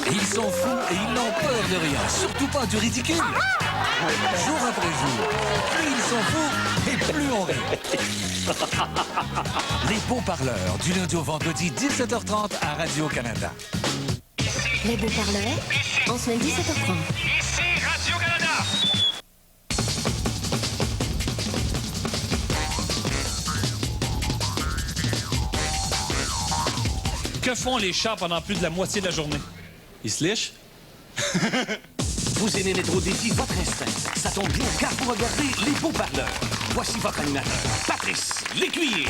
Et ils sont fous et ils n'ont peur de rien, surtout pas du ridicule. Jour après jour, plus ils sont fous et plus on rit. Les beaux-parleurs, du lundi au vendredi, 17h30 à Radio-Canada. Les beaux-parleurs, en semaine 17h30. Ici Radio-Canada. Que font les chats pendant plus de la moitié de la journée? Ils se lichent? Vous aimez mettre au défi votre instinct. Ça tombe bien, car vous regardez les beaux-parleurs. Voici votre animateur, Patrice Lécuyer.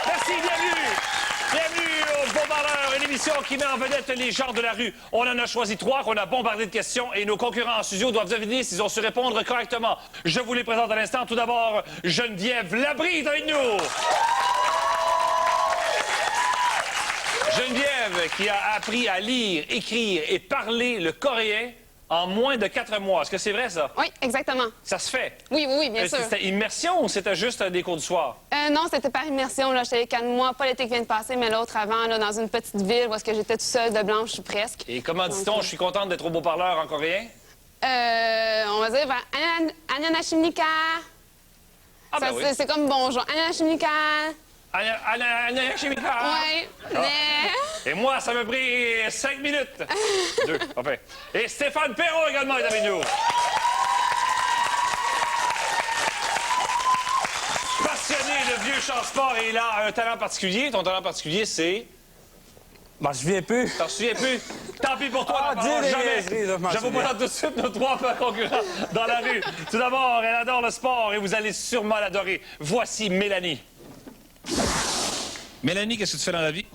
Merci, bienvenue. Bienvenue aux Beaux-Parleurs, une émission qui met en vedette les gens de la rue. On en a choisi 3 qu'on a bombardé de questions et nos concurrents en studio doivent deviner s'ils ont su répondre correctement. Je vous les présente à l'instant. Tout d'abord, Geneviève Labrie avec nous. Geneviève qui a appris à lire, écrire et parler le coréen en moins de 4 mois. Est-ce que c'est vrai, ça? Oui, exactement. Ça se fait? Oui, bien sûr. C'était immersion ou c'était juste des cours du soir? Non, c'était par immersion. Là, j'étais 4 mois, pas l'été qui vient de passer, mais l'autre avant, là, dans une petite ville où est-ce que j'étais toute seule de blanche ou presque. Et comment dit-on, je suis contente d'être au beau-parleur en coréen? On va dire Annyeonghasimnika. Ah, ben oui. C'est comme bonjour. Annyeonghasimnika. Annyeonghasimnika. Oui, mais... Et moi, ça m'a pris 5 minutes. 2, enfin. Et Stéphane Perrault également est avec nous. Passionné de vieux chants sport et il a un talent particulier. Ton talent particulier, c'est... Ben, je viens plus. T'en souviens plus? Tant pis pour toi, n'en parlons jamais. Je vous présente tout de suite nos 3 concurrents dans la rue. Tout d'abord, elle adore le sport et vous allez sûrement l'adorer. Voici Mélanie. Mélanie, qu'est-ce que tu fais dans la vie?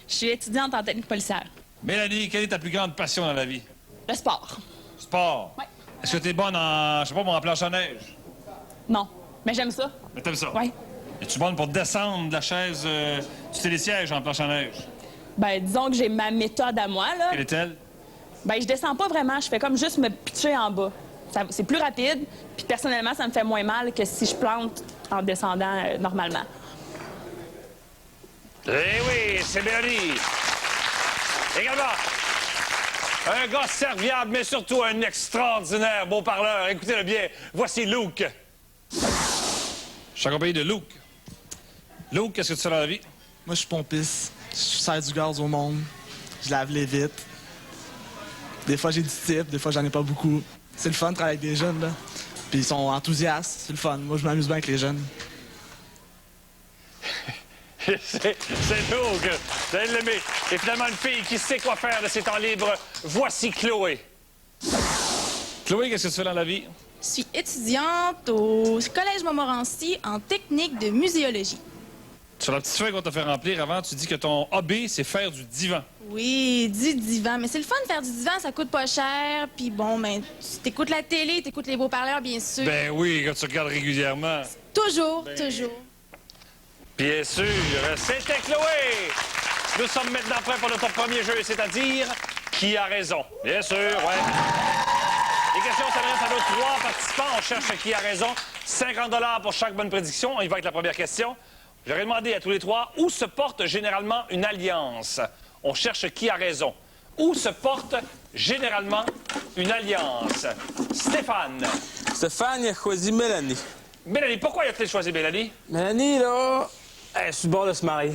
Je suis étudiante en technique policière. Mélanie, quelle est ta plus grande passion dans la vie? Le sport. Sport. Oui. Est-ce que t'es bonne en, je sais pas, en planche à neige? Non, mais j'aime ça. Mais t'aimes ça? Oui. Es-tu bonne pour descendre de la chaise du télésiège en planche à neige? Ben, disons que j'ai ma méthode à moi, là. Quelle est-elle? Ben, je descends pas vraiment. Je fais comme juste me pitcher en bas. C'est plus rapide, puis personnellement, ça me fait moins mal que si je plante en descendant normalement. Eh oui, c'est Mélanie. Également, un gars serviable, mais surtout un extraordinaire beau parleur. Écoutez-le bien. Voici Luke. Je suis accompagné de Luke. Luke, qu'est-ce que tu fais dans la vie? Moi, je suis pompiste. Je sers du gaz au monde. Je lave les vitres. Des fois, j'ai du type. Des fois, j'en ai pas beaucoup. C'est le fun de travailler avec des jeunes, là. Puis ils sont enthousiastes. C'est le fun. Moi, je m'amuse bien avec les jeunes. C'est Luke. Vous allez l'aimer. Et finalement, une fille qui sait quoi faire de ses temps libres. Voici Chloé. Chloé, qu'est-ce que tu fais dans la vie? Je suis étudiante au Collège Montmorency en technique de muséologie. Sur la petite feuille qu'on t'a fait remplir avant, tu dis que ton hobby, c'est faire du divan. Oui, du divan. Mais c'est le fun de faire du divan, ça coûte pas cher. Puis bon, ben, tu écoutes la télé, tu écoutes les beaux-parleurs, bien sûr. Ben oui, quand tu regardes régulièrement. Toujours. Bien sûr, c'était Chloé. Nous sommes maintenant prêts pour notre premier jeu, c'est-à-dire qui a raison. Bien sûr, ouais. Les questions s'adressent à nos 3 participants. On cherche qui a raison. 50 $ pour chaque bonne prédiction. On y va avec la première question. J'aurais demandé à tous les 3 où se porte généralement une alliance. On cherche qui a raison. Où se porte généralement une alliance? Stéphane. Stéphane, il a choisi Mélanie. Mélanie, pourquoi a-t-il choisi Mélanie? Mélanie, là, elle est sur le bord de se marier.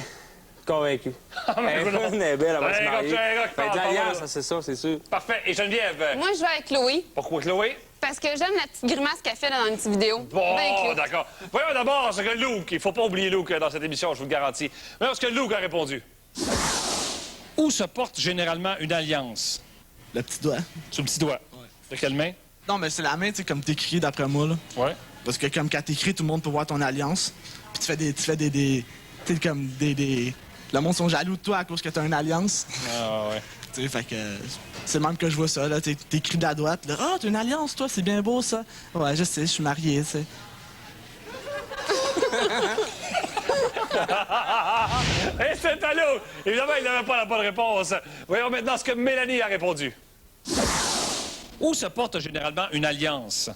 Convaincu. Elle est belle, elle va se marier. Fait de l'alliance, c'est ça, c'est sûr. Parfait. Et Geneviève? Moi, je vais avec Chloé. Pourquoi Chloé? Parce que j'aime la petite grimace qu'elle fait là, dans une petite vidéo. Bon, Ben cute. d'accord. Voyons d'abord ce que Luke... Il ne faut pas oublier Luke dans cette émission, je vous le garantis. Voyons ce que Luke a répondu. Où se porte généralement une alliance? Le petit doigt. Sur le petit doigt. Ouais. De quelle main? Non, mais c'est la main, tu sais, comme t'écris d'après moi, là. Ouais. Parce que comme quand t'écris, tout le monde peut voir ton alliance. Puis tu fais des tu sais, comme des... Le monde sont jaloux de toi à cause que t'as une alliance. Ah ouais. Tu sais, fait que c'est le même que je vois ça, là. T'écris de la droite, là. Ah, t'as une alliance, toi, c'est bien beau, ça. Ouais, je sais, je suis marié, tu sais. Et c'est à Luke. Évidemment, il n'avait pas la bonne réponse. Voyons maintenant ce que Mélanie a répondu. Où se porte généralement une alliance?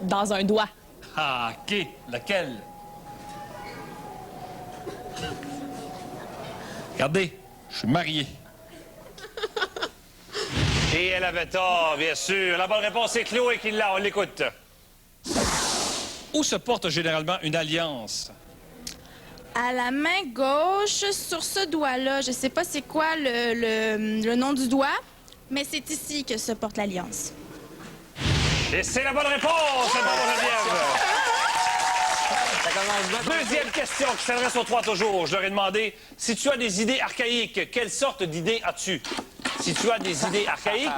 Dans un doigt. Ah, OK. Lequel? Regardez, je suis marié. Et elle avait tort, bien sûr. La bonne réponse est Chloé qui l'a. On l'écoute. Où se porte généralement une alliance? À la main gauche, sur ce doigt-là, je sais pas c'est quoi le nom du doigt, mais c'est ici que se porte l'alliance. Et c'est la bonne réponse! Bravo, Geneviève! Deuxième question qui s'adresse aux trois toujours. Je leur ai demandé, si tu as des idées archaïques, quelle sorte d'idées as-tu? Si tu as des idées archaïques,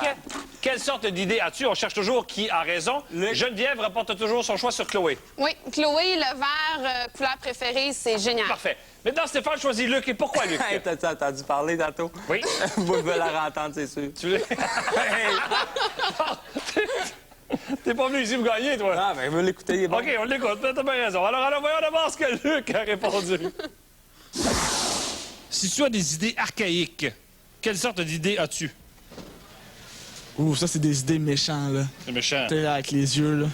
quelle sorte d'idées as-tu? On cherche toujours qui a raison. Geneviève rapporte toujours son choix sur Chloé. Oui, Chloé, le vert, couleur préférée, c'est génial. Parfait. Maintenant, Stéphane choisit Luc. Et pourquoi Luc? T'as-tu entendu parler tantôt? Oui. Moi, je veux la entendre, c'est sûr. Tu veux... T'es pas venu ici me gagner, toi? Ah, ben, je veux l'écouter, il est bon. OK, on l'écoute. T'as bien raison. Alors, voyons d'abord ce que Luc a répondu. Si tu as des idées archaïques, quelle sorte d'idées as-tu? Ouh, ça, c'est des idées méchantes, là. C'est méchant. Tu sais, avec les yeux, là.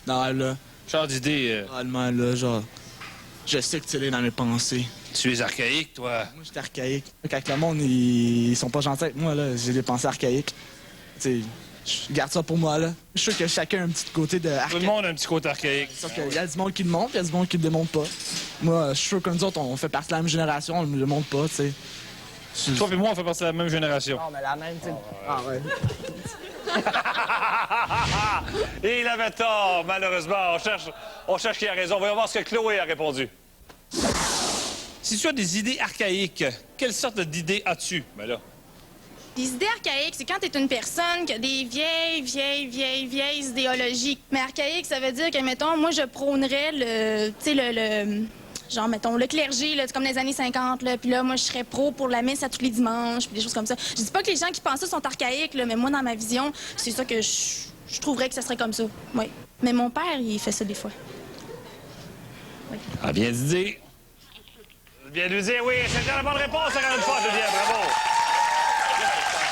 Non, là. Genre d'idées... Réellement, là, genre... Je sais que tu es dans mes pensées. Tu es archaïque, toi. Moi, j'étais archaïque. Quand le monde, ils sont pas gentils avec moi, là, j'ai des pensées archaïques. Tu sais, je garde ça pour moi, là. Je suis sûr que chacun a un petit côté de... Tout le monde a un petit côté archaïque. C'est sûr qu'il y a du monde qui le montre, il y a du monde qui le démontre pas. Moi, je suis sûr que nous autres, on fait partie de la même génération, on ne le montre pas, tu sais. Toi et moi, on fait partie de la même génération. Non, mais la même, tu sais. Ah, ouais. Et il avait tort, malheureusement. On cherche qui a raison. Voyons voir ce que Chloé a répondu. Si tu as des idées archaïques, quelle sorte d'idées as-tu? Ben là. Des idées archaïques, c'est quand t'es une personne qui a des vieilles idéologies. Mais archaïque, ça veut dire que, mettons, moi, je prônerais genre, mettons, le clergé, là, comme dans les années 50, là, puis là, moi, je serais pro pour la messe à tous les dimanches, puis des choses comme ça. Je dis pas que les gens qui pensent ça sont archaïques, là, mais moi, dans ma vision, c'est ça que je trouverais que ça serait comme ça, oui. Mais mon père, il fait ça des fois. Oui. Ah, bien dit. Bien lui dire, oui, c'était la bonne réponse, encore une fois, Geneviève, bravo.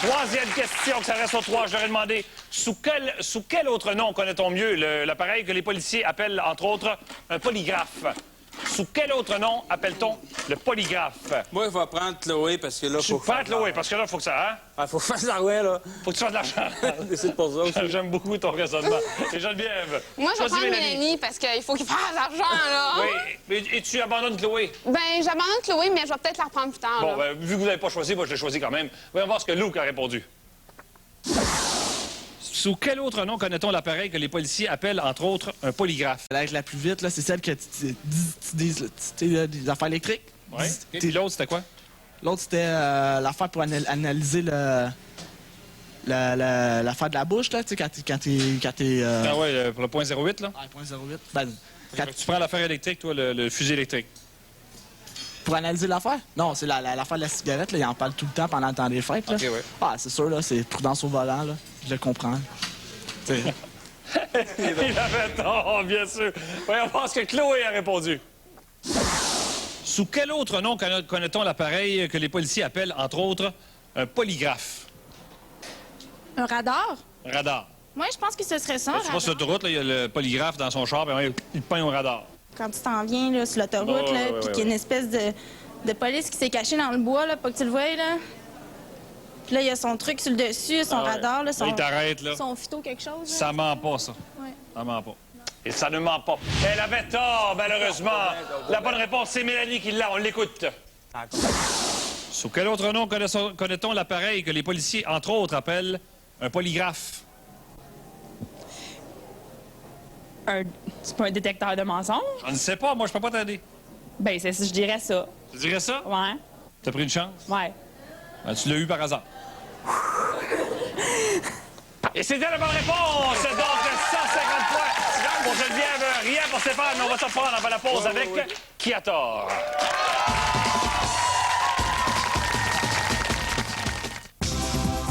Troisième question qui s'adresse aux trois. Je leur ai demandé, sous quel autre nom connaît-on mieux l'appareil que les policiers appellent, entre autres, un polygraphe? Sous quel autre nom appelle-t-on le polygraphe? Moi, je vais prendre Chloé parce que là, faut que Prends Chloé, parce que là, il faut que ça, hein? Ah, faut faire de l'argent, là. Faut que tu fasses de l'argent. C'est pour ça aussi. J'aime beaucoup ton raisonnement. Et Geneviève? Moi, je vais choisis prendre Mélanie parce qu'il faut qu'il fasse de l'argent, là. Oui, et tu abandonnes Chloé? Ben, j'abandonne Chloé, mais je vais peut-être la reprendre plus tard. Bon, là. ben, vu que vous n'avez pas choisi, moi, je l'ai choisi quand même. Voyons voir ce que Luc a répondu. Sous quel autre nom connaît-on l'appareil que les policiers appellent, entre autres, un polygraphe? Avec la plus vite, là, c'est celle que tu dis des affaires électriques. Oui. Et l'autre, c'était quoi? L'autre, c'était l'affaire pour analyser l'affaire de la bouche, là, tu sais, quand t'es... Ah ouais, pour le point 08, là? Ah, point 08. Ben, Tu prends l'affaire électrique, toi, le fusil électrique. pour analyser l'affaire? Non, c'est l'affaire de la cigarette, là, il en parle tout le temps pendant le temps des fêtes, là. OK, ouais. Ah, c'est sûr, là, c'est prudence au volant, là. Je le comprends. T'sais. Il avait tort, bien sûr. Voyons voir ce que Chloé a répondu. Sous quel autre nom connaît-on l'appareil que les policiers appellent, entre autres, un polygraphe? Un radar? Un radar. Moi, je pense que ce serait ça, un Tu vas radar. sur l'autoroute, là, il y a le polygraphe dans son char, puis il te pogne au radar. Quand tu t'en viens là, sur l'autoroute, Oh, là, ouais, puis qu'il y a une espèce de police qui s'est cachée dans le bois, là, pas que tu le vois, là. Puis là, il y a son truc sur le dessus, son radar, là, Là, il t'arrête, là. son phyto quelque chose. Là. Ça ment pas, ça. Ouais. Ça ment pas. Et ça ne ment pas. Elle avait tort, malheureusement. La bonne réponse, c'est Mélanie qui l'a. On l'écoute. Sous quel autre nom connaît-on l'appareil que les policiers, entre autres, appellent un polygraphe? C'est pas un détecteur de mensonges? Je ne sais pas, moi, je peux pas t'aider. Ben, je dirais ça. Tu dirais ça? Ouais. T'as pris une chance? Ouais. Ben, tu l'as eu par hasard. Et c'était la bonne réponse. Donc, 150 points pour Geneviève. Rien pour Stéphane, mais on va se reprendre avant la pause avec Qui a tort?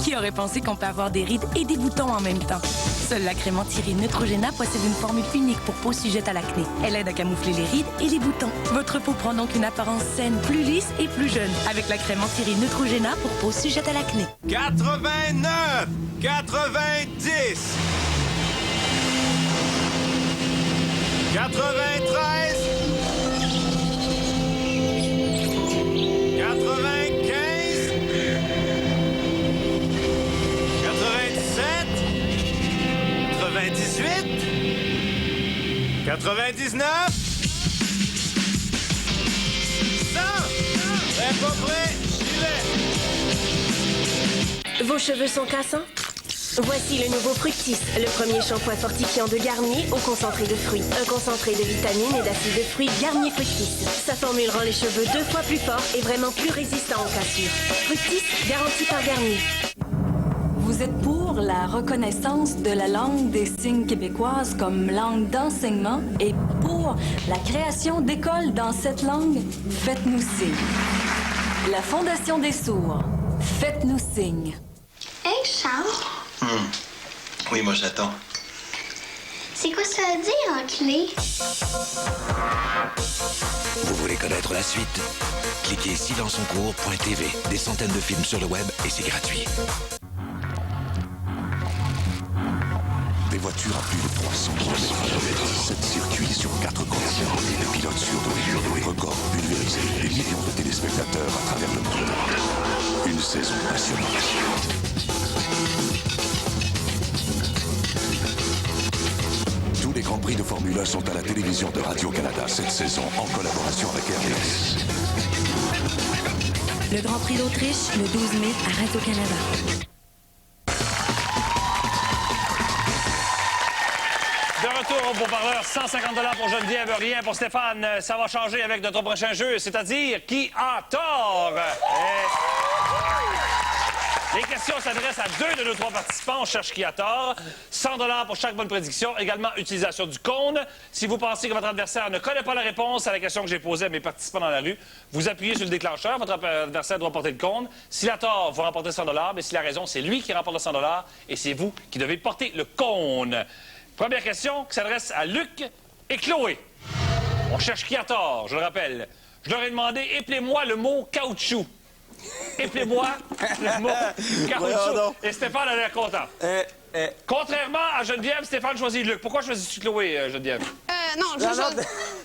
Qui aurait pensé qu'on peut avoir des rides et des boutons en même temps? Seule la crème anti-rides Neutrogena possède une formule unique pour peau sujette à l'acné. Elle aide à camoufler les rides et les boutons. Votre peau prend donc une apparence saine, plus lisse et plus jeune. Avec la crème anti-rides Neutrogena pour peau sujette à l'acné. 89! 90! 93! 80! 99. 100. Prêt, pas prêt, j'y vais. Vos cheveux sont cassants? Voici le nouveau Fructis, le premier shampoing fortifiant de Garnier au concentré de fruits. Un concentré de vitamines et d'acides de fruits Garnier Fructis. Sa formule rend les cheveux 2 fois plus forts et vraiment plus résistants aux cassures. Fructis, garanti par Garnier. Vous êtes pour la reconnaissance de la langue des signes québécoise comme langue d'enseignement et pour la création d'écoles dans cette langue? Faites-nous signe. La Fondation des sourds. Faites-nous signe. Hey, Charles. Oui, moi j'attends. C'est quoi ça veut dire en clé? Vous voulez connaître la suite? Cliquez ici dans son cours.tv. Des centaines de films sur le web et c'est gratuit. Des voitures à plus de 300 km/h, 7 circuits sur 4 continents, des pilotes surdoués, records pulvérisés, des millions de téléspectateurs à travers le monde. Une saison passionnante. Tous les Grands Prix de Formule 1 sont à la télévision de Radio-Canada cette saison en collaboration avec RDS. Le Grand Prix d'Autriche, le 12 mai à Radio-Canada. De retour au beau-parleur, 150 $ pour Geneviève, rien pour Stéphane. Ça va changer avec notre prochain jeu, c'est-à-dire qui a tort? Les questions s'adressent à 2 de nos 3 participants. On cherche qui a tort. 100 $ pour chaque bonne prédiction. Également, utilisation du cône. Si vous pensez que votre adversaire ne connaît pas la réponse à la question que j'ai posée à mes participants dans la rue, vous appuyez sur le déclencheur. Votre adversaire doit porter le cône. S'il a tort, vous remportez 100 $. Mais s'il a raison, c'est lui qui remporte le 100 $ et c'est vous qui devez porter le cône. Première question qui s'adresse à Luc et Chloé. On cherche qui a tort, je le rappelle. Je leur ai demandé, appelez-moi le mot caoutchouc. Appelez-moi le mot caoutchouc. Et Stéphane a l'air content. Contrairement à Geneviève, Stéphane choisit Luc. Pourquoi choisis-tu Chloé, Geneviève? Non, je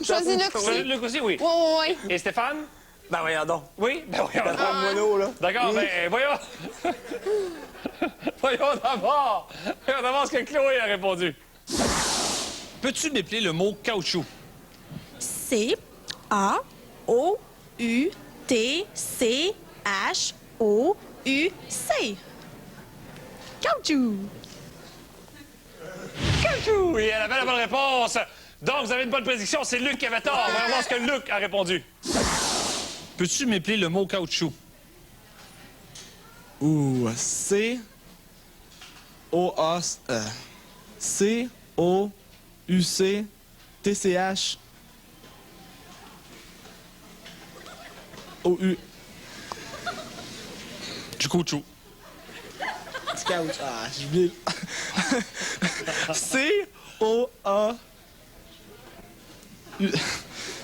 choisis Luc aussi. Luc aussi, oui. Oui. Et Stéphane? Ben voyons donc. Oui? Ben voyons donc. Moineau, là. D'accord, ben voyons. Voyons d'abord ce que Chloé a répondu. Peux-tu m'épeler le mot caoutchouc? C-A-O-U-T-C-H-O-U-C. Caoutchouc. Caoutchouc! Oui, elle avait la bonne réponse. Donc, vous avez une bonne prédiction. C'est Luc qui avait tort. On va voir ce que Luc a répondu. Peux-tu m'épeler le mot caoutchouc? C-O-A-C-O-U-C-T-C-H-O-U. Du caoutchouc. Du caoutchouc. Ah, j'ai oublié.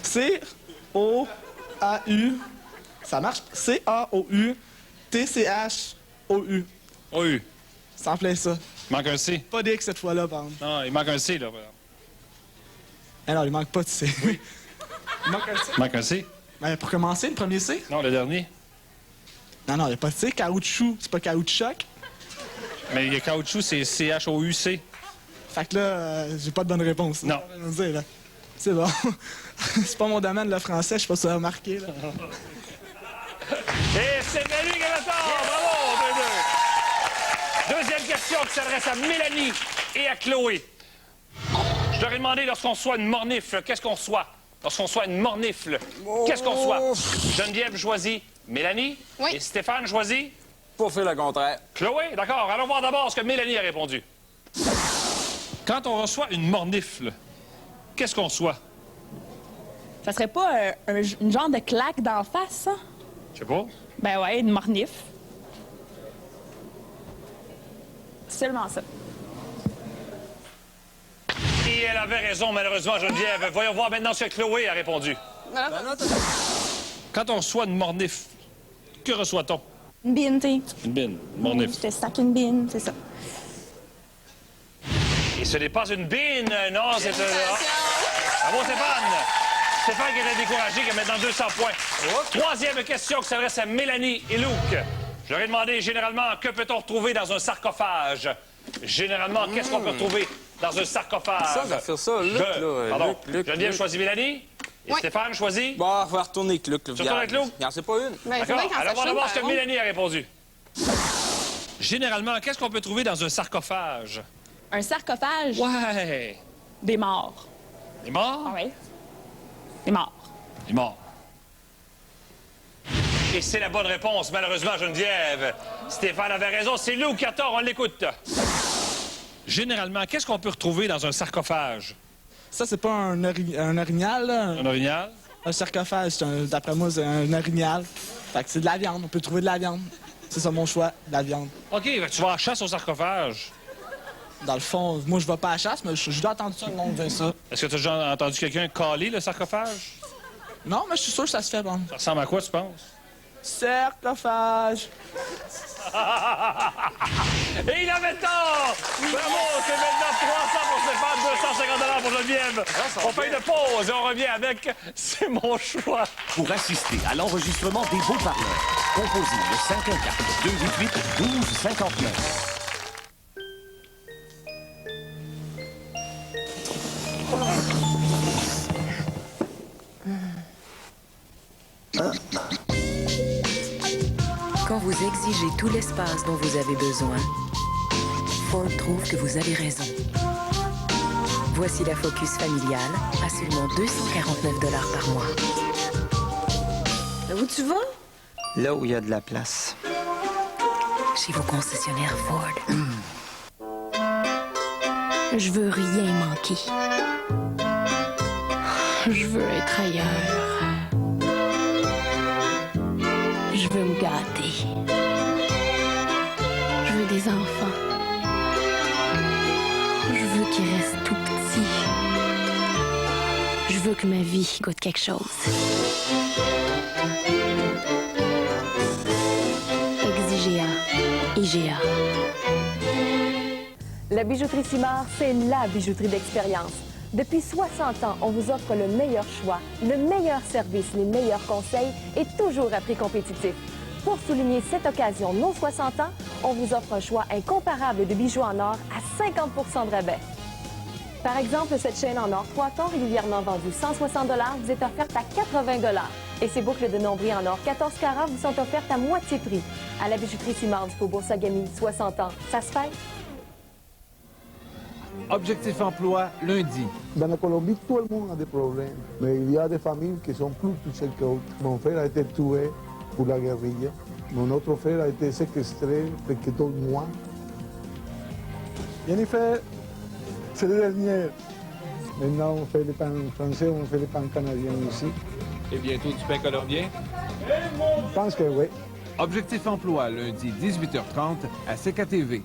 C-O-A-U. Ça marche? C-A-O-U-T-C-H-O-U. O-U. Ça en plaît ça. Il manque un C. Pas d'X cette fois-là, par exemple. Non, il manque un C, là. Eh non, il manque pas de C. Oui. Il manque un C. Il manque un C? Ben, pour commencer, le premier C? Non, le dernier. Non, il n'y a pas de C. Caoutchouc, c'est pas caoutchouc. Mais le caoutchouc, c'est C-H-O-U-C. Fait que là, j'ai pas de bonne réponse. Non. C'est bon. C'est pas mon domaine, le français, je sais pas si ça a remarqué, là. Et c'est bien lui qui a tort! Bravo, 2-2. Deuxième question qui s'adresse à Mélanie et à Chloé. Je leur ai demandé, lorsqu'on soit une mornifle, qu'est-ce qu'on soit? Lorsqu'on soit une mornifle, qu'est-ce qu'on soit? Geneviève choisit Mélanie. Oui. Et Stéphane choisit? Pour faire le contraire. Chloé, d'accord. Allons voir d'abord ce que Mélanie a répondu. Quand on reçoit une mornifle, qu'est-ce qu'on soit? Ça serait pas une genre de claque d'en face, ça? Je sais pas. Ben ouais, une mornif. C'est seulement ça. Et elle avait raison, malheureusement, Geneviève. Voyons voir maintenant ce que Chloé a répondu. Quand on reçoit une mornifle, que reçoit-on? Une bine, tu sais. Une bine, une mornifle. Je te sac une bine, c'est ça. Et ce n'est pas une bine, non, c'est... Bravo, Stéphane! Stéphane qui était découragé, qui a maintenant 200 points. Troisième question qui s'adresse à Mélanie et Luc. Je leur ai demandé, généralement, que peut-on retrouver dans un sarcophage? Généralement, qu'est-ce qu'on peut retrouver dans un sarcophage? Ça va faire ça, Luc, là. Pardon. Luc, Geneviève Luc. choisit Mélanie. Et Oui. Stéphane choisit? Bon, on va retourner avec Luc. Tu retournes avec Luc? Il n'en sait pas une. Ben, il faut D'accord. bien qu'en Alors, on va sache voir une, ce que par Mélanie a répondu. Généralement, qu'est-ce qu'on peut trouver dans un sarcophage? Un sarcophage? Ouais. Des morts. Des morts? Ah oui. Des morts. Des morts. Et c'est la bonne réponse, malheureusement, Geneviève. Stéphane avait raison, c'est Lou qui a tort, on l'écoute. Généralement, qu'est-ce qu'on peut retrouver dans un sarcophage? Ça, c'est pas un orignal, là. Un orignal? Un sarcophage, d'après moi, c'est un orignal. Fait que c'est de la viande. On peut trouver de la viande. C'est ça mon choix, de la viande. OK, fait que tu vas à la chasse au sarcophage. Dans le fond, moi, je vais pas à la chasse, mais je dois entendre ça, le monde dire ça. Est-ce que tu as déjà entendu quelqu'un caler le sarcophage? Non, mais je suis sûr que ça se fait, bon. Ça ressemble à quoi, tu penses? Sarcophage. Et il avait tort! Bravo, c'est maintenant 300 pour Stéphane, 250 pour Geneviève. On fait une pause et on revient avec C'est mon choix. Pour assister à l'enregistrement des beaux parleurs, composez le 514-288-1259. Quand vous exigez tout l'espace dont vous avez besoin, Ford trouve que vous avez raison. Voici la Focus familiale à seulement 249 $ par mois. Où tu vas? Là où il y a de la place. Chez vos concessionnaires Ford. Je veux rien manquer. Je veux être ailleurs. Je veux me gâter. Je veux des enfants. Je veux qu'ils restent tout petits. Je veux que ma vie goûte quelque chose. Exigea. IGA. La bijouterie Simard, c'est la bijouterie d'expérience. Depuis 60 ans, on vous offre le meilleur choix, le meilleur service, les meilleurs conseils et toujours à prix compétitif. Pour souligner cette occasion, nos 60 ans, on vous offre un choix incomparable de bijoux en or à 50 % de rabais. Par exemple, cette chaîne en or 3 tons régulièrement vendue 160 $ vous est offerte à 80 $. Et ces boucles de nombril en or 14 carats vous sont offertes à moitié prix. À la bijouterie Simard du Faubourg Sagami, 60 ans, ça se fait? Objectif emploi, lundi. Dans la Colombie, tout le monde a des problèmes. Mais il y a des familles qui sont plus touchées que d'autres. Mon frère a été tué pour la guérilla. Mon autre frère a été séquestré quelques 2 mois. Jennifer, c'est le dernier. Maintenant, on fait les pains français, on fait les pains canadiens ici. Et bientôt du pain colombien? Je pense que oui. Objectif emploi, lundi, 18h30 à CKTV.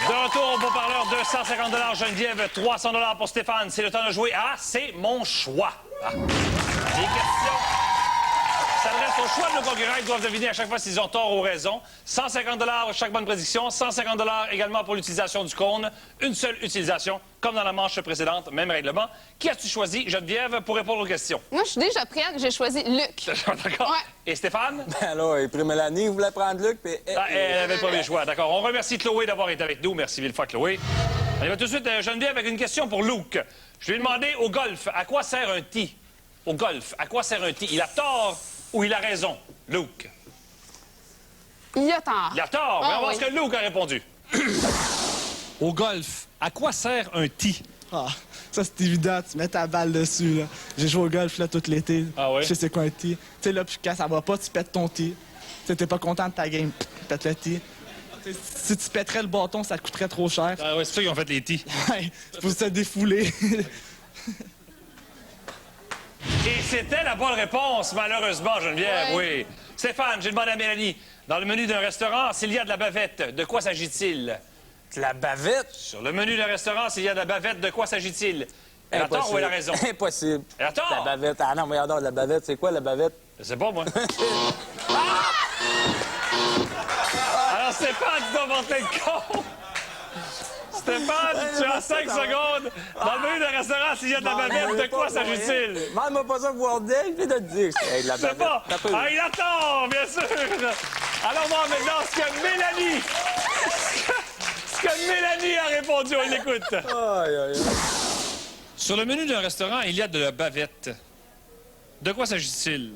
De retour au beau-parleur, 250 $ Geneviève, 300 $ pour Stéphane. C'est le temps de jouer à C'est mon choix. Ah. Les questions s'adressent au choix de nos concurrents. Ils doivent deviner à chaque fois s'ils ont tort ou raison. 150 $ chaque bonne prédiction. 150 $ également pour l'utilisation du cône. Une seule utilisation, comme dans la manche précédente. Même règlement. Qui as-tu choisi, Geneviève, pour répondre aux questions? Moi, je suis déjà prête. J'ai choisi Luc. D'accord. Ouais. Et Stéphane? Ben là, et puis Mélanie voulait prendre Luc, puis... Elle avait le premier choix. D'accord. On remercie Chloé d'avoir été avec nous. Merci mille fois, Chloé. On y va tout de suite, Geneviève, avec une question pour Luc. Je lui ai demandé au golf, à quoi sert un tee? Au golf, à quoi sert un tee? Il a tort ou il a raison, Luc? Il a tort. Il a tort. On va voir ce que Luc a répondu. Au golf, à quoi sert un tee? Ah, ça, c'est évident. Tu mets ta balle dessus, là. J'ai joué au golf, là, tout l'été. Ah ouais? Je sais c'est quoi un tee. Tu sais, là, puis quand ça va pas, tu pètes ton tee. Tu sais, t'es pas content de ta game, pète le tee. Si tu pèterais le bâton, ça te coûterait trop cher. Ah ouais, c'est ça qu'ils ont fait les tees. Ouais, faut se défouler. Et c'était la bonne réponse, malheureusement, Geneviève, oui. Stéphane, j'ai demandé à Mélanie, dans le menu d'un restaurant, s'il y a de la bavette, de quoi s'agit-il? De la bavette? Sur le menu d'un restaurant, s'il y a de la bavette, de quoi s'agit-il? Elle a tort ou elle a raison? Impossible. Elle a tort! La bavette. Ah non, mais regarde, la bavette, c'est quoi la bavette? Je sais pas, moi. Alors, Stéphane, tu dois monter le con! Stéphane, tu as 5 secondes. Dans le menu d'un restaurant, s'il y a de la bavette, de quoi s'agit-il? Demande-moi pas ça pour voir d'elle, je vais te le dire. Hey, de la C'est bavette. pas. T'as peu. Ah, il attend, bien sûr. Alors, voir maintenant ce que Mélanie... ce que Mélanie a répondu. On l'écoute. Aïe, aïe, aïe. Sur le menu d'un restaurant, il y a de la bavette. De quoi s'agit-il?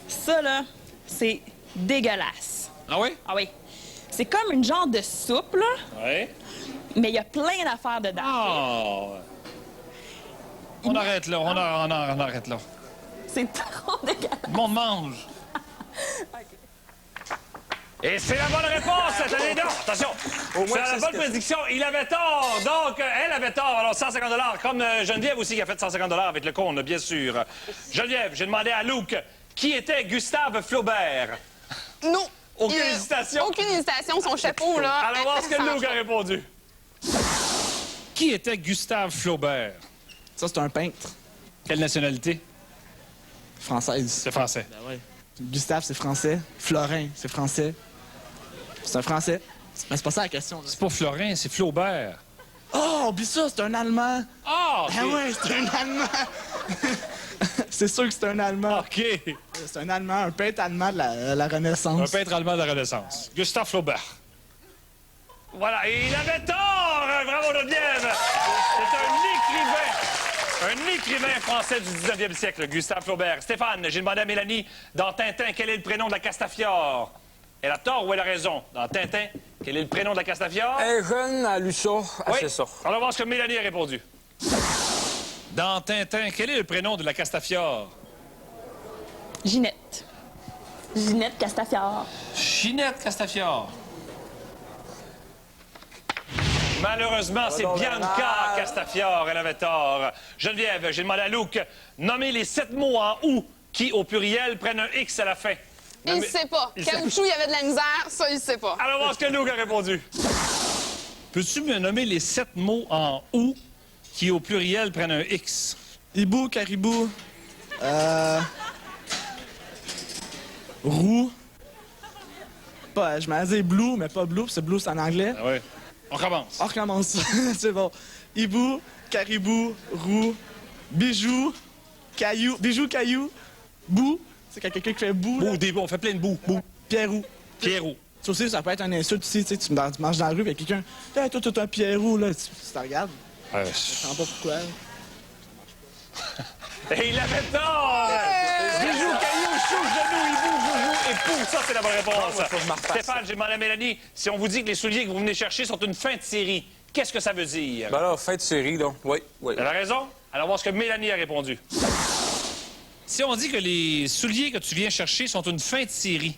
Ça, là, c'est dégueulasse. Ah oui? Ah oui. C'est comme une genre de soupe, là, Oui. mais il y a plein d'affaires dedans. Ah! On arrête là, on arrête là. C'est trop dégueulasse. Le monde mange. Et c'est la bonne réponse cette année. Non, attention. C'est la bonne prédiction. Il avait tort. Donc, elle avait tort. Alors, 150 $. Comme Geneviève aussi qui a fait 150 $ avec le cône, bien sûr. Geneviève, j'ai demandé à Luc qui était Gustave Flaubert. Non. Aucune hésitation? Aucune hésitation. Son chapeau, là. Alors, voir ce que Luc a répondu. Qui était Gustave Flaubert? Ça, c'est un peintre. Quelle nationalité? Française. C'est français. Ben ouais. Gustave, c'est français. Florin, c'est français. C'est un français. Mais c'est pas ça la question. C'est pas Florin, c'est Flaubert. Oh, oublie ça, c'est un Allemand. Ah! Ben ouais, c'est un Allemand. C'est sûr que c'est un Allemand. OK. C'est un Allemand, un peintre allemand de la Renaissance. Un peintre allemand de la Renaissance. Gustave Flaubert. Voilà, et il avait tort! Bravo, Geneviève! C'est un écrivain français du 19e siècle, Gustave Flaubert. Stéphane, j'ai demandé à Mélanie, dans Tintin, quel est le prénom de la Castafiore? Elle a tort ou elle a raison? Dans Tintin, quel est le prénom de la Castafiore? Elle est jeune, elle a lu ça. Oui. C'est ça. On va voir ce que Mélanie a répondu. Dans Tintin, quel est le prénom de la Castafiore? Ginette. Ginette Castafiore. Ginette Castafiore. Malheureusement, c'est Bianca Castafiore. Elle avait tort. Geneviève, j'ai demandé à Luc, nommez les 7 mots en « ou » qui, au pluriel, prennent un « x » à la fin. Il ne sait pas. Caoutchouc, il y avait de la misère. Ça, il ne sait pas. Alors, voir ce que Luc a répondu. Peux-tu me nommer les 7 mots en « ou » qui, au pluriel, prennent un X? Hibou, caribou, roux. Pas, je m'allais dire blue, mais pas blue, parce que blue, c'est en anglais. Ah oui. On recommence. On recommence. C'est bon. Hibou, caribou, roux, bijou, caillou, bou. C'est quelqu'un qui fait bou. Bou, des bouts, on fait plein de bouts. Bou. Pierrot. Pierrot. Ça aussi, ça peut être un insulte aussi. Tu sais, tu marches dans la rue avec quelqu'un. Hey, toi, t'es un Pierrot, là. Tu te regardes. Je comprends pas pourquoi. Et il avait tort! Bijou, caillou, chou, genou, hibou, joujou et pou. Ça, c'est la bonne réponse. Stéphane, j'ai demandé à Mélanie, si on vous dit que les souliers que vous venez chercher sont une fin de série, qu'est-ce que ça veut dire? Ben là, fin de série, donc. Oui, oui. Elle a raison? Alors, voir ce que Mélanie a répondu. Si on dit que les souliers que tu viens chercher sont une fin de série,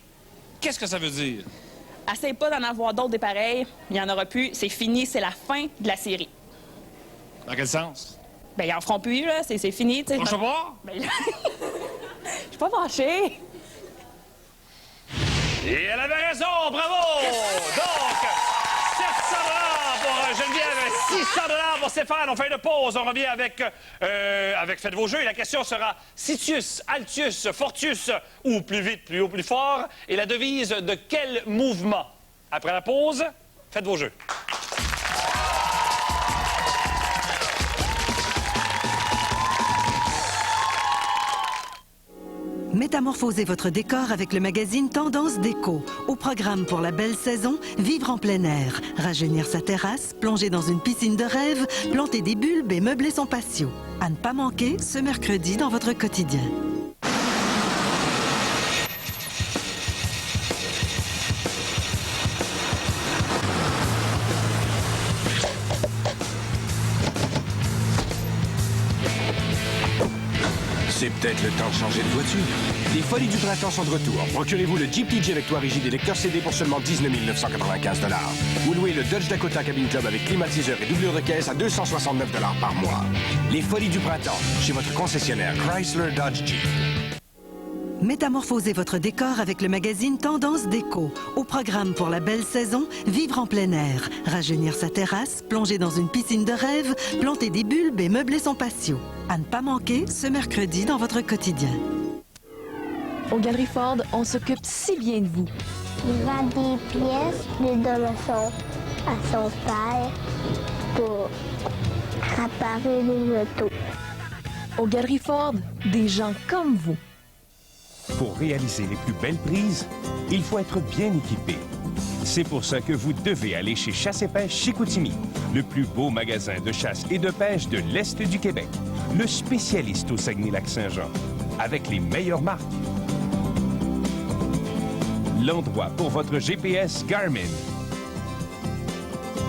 qu'est-ce que ça veut dire? Essaye pas d'en avoir d'autres des pareils. Il n'y en aura plus. C'est fini. C'est la fin de la série. Dans quel sens? Ben, ils en feront plus, là. C'est fini, tu sais. Je sais pas. Ben, je suis pas fâchée. Et elle avait raison! Bravo! Donc, 700 $ pour Geneviève, 600 $ pour Stéphane. On fait une pause. On revient avec Faites vos jeux. Et la question sera Sitius, Altius, Fortius ou plus vite, plus haut, plus fort. Et la devise de quel mouvement? Après la pause, faites vos jeux. Métamorphosez votre décor avec le magazine Tendance Déco. Au programme pour la belle saison, vivre en plein air, rajeunir sa terrasse, plonger dans une piscine de rêve, planter des bulbes et meubler son patio. À ne pas manquer ce mercredi dans votre quotidien. C'est peut-être le temps de changer de voiture. Les Folies du Printemps sont de retour. Procurez-vous le Jeep TJ avec toit rigide et lecteur CD pour seulement 19 995 $. Ou louez le Dodge Dakota Cabin Club avec climatiseur et doublure de caisse à 269 $ par mois. Les Folies du Printemps, chez votre concessionnaire Chrysler Dodge Jeep. Métamorphosez votre décor avec le magazine Tendance Déco. Au programme pour la belle saison, vivre en plein air, rajeunir sa terrasse, plonger dans une piscine de rêve, planter des bulbes et meubler son patio. À ne pas manquer ce mercredi dans votre quotidien. Aux Galeries Ford, on s'occupe si bien de vous. Il vend des pièces, des donations. à son père pour réparer les autos. Aux Galeries Ford, des gens comme vous. Pour réaliser les plus belles prises, il faut être bien équipé. C'est pour ça que vous devez aller chez Chasse et Pêche Chicoutimi, le plus beau magasin de chasse et de pêche de l'Est du Québec, le spécialiste au Saguenay-Lac-Saint-Jean, avec les meilleures marques. L'endroit pour votre GPS Garmin.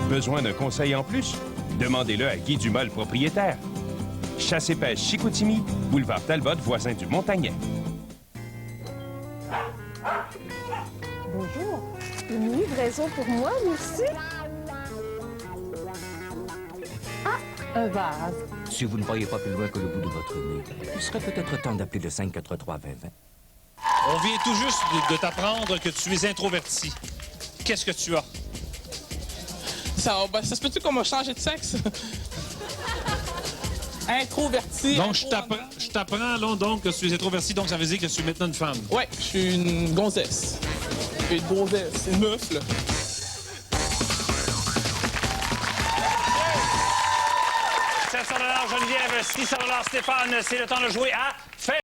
Besoin d'un conseil en plus? Demandez-le à Guy Dumas, le propriétaire. Chasse et Pêche Chicoutimi, boulevard Talbot, voisin du Montagnet. Bonjour. Une livraison pour moi, merci. Ah, un vase. Si vous ne voyez pas plus loin que le bout de votre nez, il serait peut-être temps d'appeler le 543-2020. On vient tout juste de t'apprendre que tu es introverti. Qu'est-ce que tu as? Ça se peut-tu qu'on m'a changé de sexe? Introverti. Donc, je t'apprends donc que tu es introverti, donc ça veut dire que tu es maintenant une femme. Ouais, je suis une gonzesse. Une gonzesse, une meuf, là. $700 Geneviève, $600 Stéphane. C'est le temps de jouer à Fais